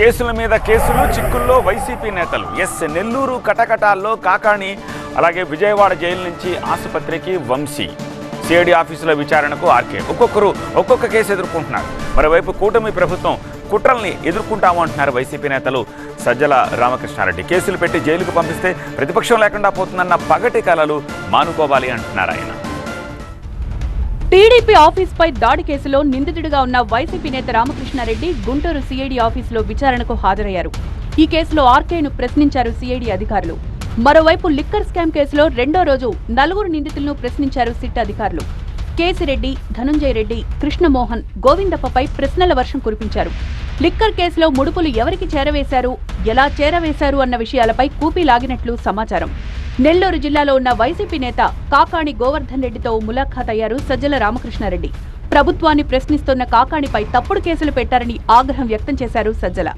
కేసుల మీద కేసులు, చిక్కుల్లో వైసీపీ నేతలు. నెల్లూరు కటకటాల్లో కాకాణి, అలాగే విజయవాడ జైలు నుంచి ఆసుపత్రికి వంశీ, సిఐడి ఆఫీసుల విచారణకు ఆర్కే. ఒక్కొక్కరు ఒక్కొక్క కేసు ఎదుర్కొంటున్నారు. మరోవైపు కూటమి ప్రభుత్వం కుట్రల్ని ఎదుర్కొంటామంటున్నారు వైసీపీ నేతలు సజ్జల రామకృష్ణారెడ్డి. కేసులు పెట్టి జైలుకు పంపిస్తే ప్రతిపక్షం లేకుండా పోతుందన్న పగటి కలలు మానుకోవాలి అంటున్నారు ఆయన. టీడీపీ ఆఫీస్పై దాడి కేసులో నిందితుడిగా ఉన్న వైసీపీ నేత రామకృష్ణారెడ్డి గుంటూరు సిఐడి ఆఫీసులో విచారణకు హాజరయ్యారు. ఈ కేసులో ఆర్కేను ప్రశ్నించారు సిఐడి అధికారులు. మరోవైపు లిక్కర్ స్కామ్ కేసులో రెండో రోజు 4 నిందితులను ప్రశ్నించారు సిట్ అధికారులు. కేసిరెడ్డి, ధనుంజయ రెడ్డి, కృష్ణమోహన్, గోవిందప్పపై ప్రశ్నల వర్షం కురిపించారు. లిక్కర్ కేసులో ముడుపులు ఎవరికి చేరవేశారు, ఎలా చేరవేశారు అన్న విషయాలపై కూపీ లాగినట్లు సమాచారం. నెల్లూరు జిల్లాలో ఉన్న వైసీపీ నేత కాకాణి గోవర్ధన్ రెడ్డితో ములాఖాత్ అయ్యారు సజ్జల రామకృష్ణారెడ్డి. ప్రభుత్వాన్ని ప్రశ్నిస్తున్న కాకాణిపై తప్పుడు కేసులు పెట్టారని ఆగ్రహం వ్యక్తం చేశారు సజ్జల.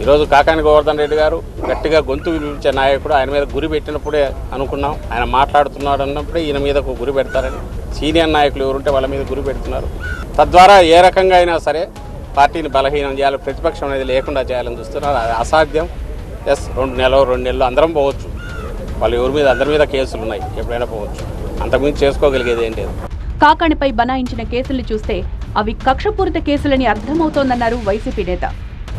ఈరోజు కాకాణి గోవర్ధన్ రెడ్డి గారు గట్టిగా గొంతు వినిపించే నాయకుడు. ఆయన మీద గురి పెట్టినప్పుడే అనుకున్నాం, ఆయన మాట్లాడుతున్నాడు అన్నప్పుడే ఈయన మీద గురి పెడతారని. సీనియర్ నాయకులు ఎవరుంటే వాళ్ళ మీద గురి పెడుతున్నారు. తద్వారా ఏ రకంగా అయినా సరే పార్టీని బలహీనం చేయాలి, ప్రతిపక్షం అనేది లేకుండా చేయాలని చూస్తున్నారు. అది అసాధ్యం. 2 నెలలు అందరం పోవచ్చు. వాళ్ళు ఎవరి మీద, అందరి మీద కేసులు ఉన్నాయి, ఎప్పుడైనా పోవచ్చు. అంతకుమించి చేసుకోగలిగేది ఏం లేదు. కాకాణిపై బనాయించిన కేసులు చూస్తే అవి కక్షపూరిత కేసులని అర్థమవుతోందన్నారు వైసీపీ నేత.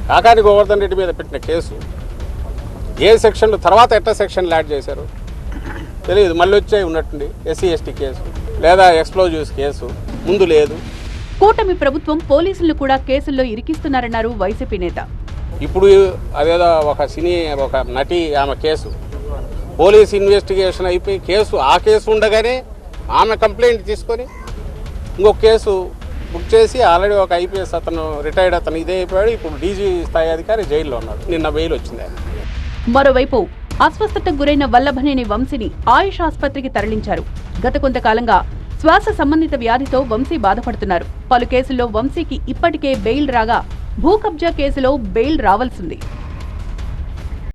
కాకాణి గోవర్ధన్ రెడ్డి మీద పెట్టిన కేసు ఏ సెక్షన్లు తర్వాత ఎట్లా సెక్షన్లు యాడ్ చేశారు తెలియదు. మళ్ళీ వచ్చే ఉన్నట్టుండి SC/ST కేసు లేదా ఎక్స్ప్లోజివ్స్ కేసు ముందు లేదు. కూటమి ప్రభుత్వం పోలీసులను కూడా కేసుల్లో ఇరికిస్తున్నారన్నారు వైసీపీ నేత. ఇప్పుడు అదేదో ఒక నటి ఆమె కేసు పోలీస్ ఇన్వెస్టిగేషన్ అయిపోయి ఆ కేసు ఉండగానే ఆమె కంప్లైంట్ తీసుకొని ఇంకొక కేసు బుక్ చేసి ఆల్రెడీ ఒక IPS అతను రిటైర్డ్ అతను ఇదే అయిపోయాడు. ఇప్పుడు DG స్థాయి అధికారి జైల్లో ఉన్నాడు. నిన్న బెయిల్ వచ్చింది. మరోవైపు అస్వస్థతకు గురైన వల్లభనేని వంశీని ఆయుష్ ఆసుపత్రికి తరలించారు. గత కొంతకాలంగా శ్వాస సంబంధిత వ్యాధితో వంశీ బాధపడుతున్నారు. పలు కేసుల్లో వంశీకి ఇప్పటికే బెయిల్ రాగా భూ కబ్జా కేసులో బెయిల్ రావాల్సింది.